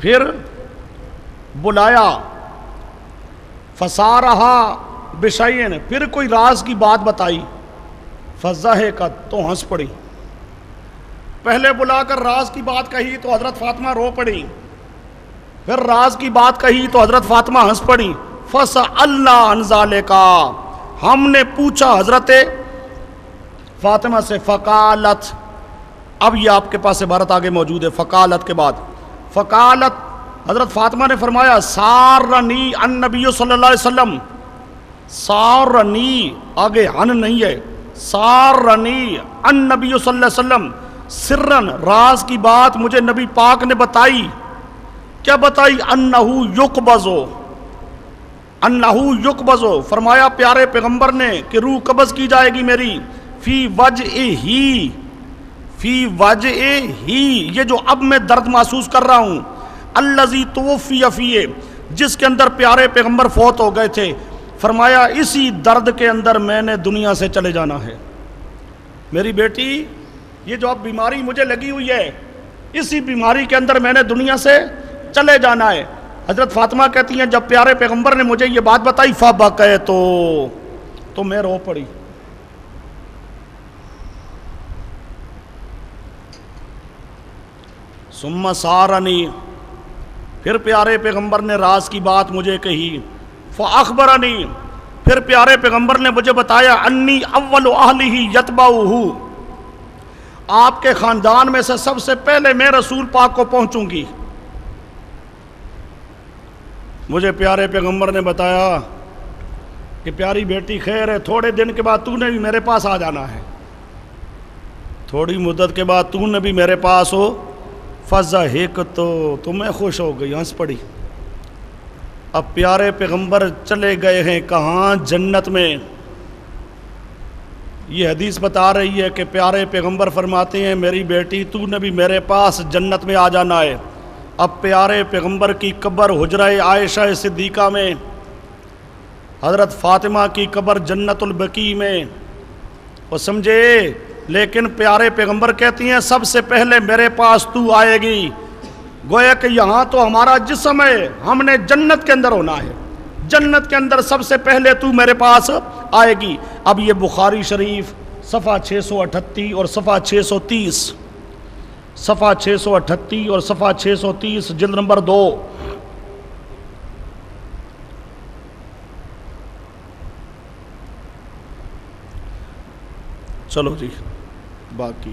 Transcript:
پھر بلایا، فسارہا بشیئن، پھر کوئی راز کی بات بتائی، فضحکت، تو ہنس پڑی۔ پہلے بلا کر راز کی بات کہی تو حضرت فاطمہ رو پڑی، پھر راز کی بات کہی تو حضرت فاطمہ ہنس پڑی۔ فسألنا عن ذلک، ہم نے پوچھا حضرت فاطمہ سے، فقالت، اب یہ آپ کے پاس عبارت آگے موجود ہے فقالت کے بعد، فقالت حضرت فاطمہ نے فرمایا، سارنی النبی صلی اللہ علیہ وسلم، سارنی آگے ان نہیں ہے، سارنی النبی صلی اللہ علیہ وسلم سرن، راز کی بات مجھے نبی پاک نے بتائی۔ کیا بتائی؟ انہو یقبضو، انہو یقبضو، فرمایا پیارے پیغمبر نے کہ روح قبض کی جائے گی میری، فی وجعہی، فی وجعہی، یہ جو اب میں درد محسوس کر رہا ہوں، الذی توفی فیہ، جس کے اندر پیارے پیغمبر فوت ہو گئے تھے، فرمایا اسی درد کے اندر میں نے دنیا سے چلے جانا ہے۔ میری بیٹی، یہ جو اب بیماری مجھے لگی ہوئی ہے، اسی بیماری کے اندر میں نے دنیا سے چلے جانا ہے۔ حضرت فاطمہ کہتی ہیں جب پیارے پیغمبر نے مجھے یہ بات بتائی، فبکیت، تو میں رو پڑی۔ ثم سارنی، پھر پیارے پیغمبر نے راز کی بات مجھے کہی، فاخبرنی، پھر پیارے پیغمبر نے مجھے بتایا، انی اول اہلہ یتبعہ، آپ کے خاندان میں سے سب سے پہلے میں رسول پاک کو پہنچوں گی۔ مجھے پیارے پیغمبر نے بتایا کہ پیاری بیٹی خیر ہے، تھوڑے دن کے بعد تو نے بھی میرے پاس آ جانا ہے، تھوڑی مدت کے بعد تو نے بھی میرے پاس ہو۔ فضحکت، تو میں خوش ہو گئی، ہنس پڑی۔ اب پیارے پیغمبر چلے گئے ہیں کہاں؟ جنت میں۔ یہ حدیث بتا رہی ہے کہ پیارے پیغمبر فرماتے ہیں میری بیٹی تو نے بھی میرے پاس جنت میں آ جانا ہے۔ اب پیارے پیغمبر کی قبر حجرہ عائشہ صدیقہ میں، حضرت فاطمہ کی قبر جنت البقیع میں، وہ سمجھے؟ لیکن پیارے پیغمبر کہتی ہیں سب سے پہلے میرے پاس تو آئے گی، گویا کہ یہاں تو ہمارا جسم ہے، ہم نے جنت کے اندر ہونا ہے، جنت کے اندر سب سے پہلے تو میرے پاس آئے گی۔ اب یہ بخاری شریف صفحہ 638 اور صفحہ 630، صفحہ 638 اور صفحہ 630 جلد نمبر 2۔ چلو جی باقی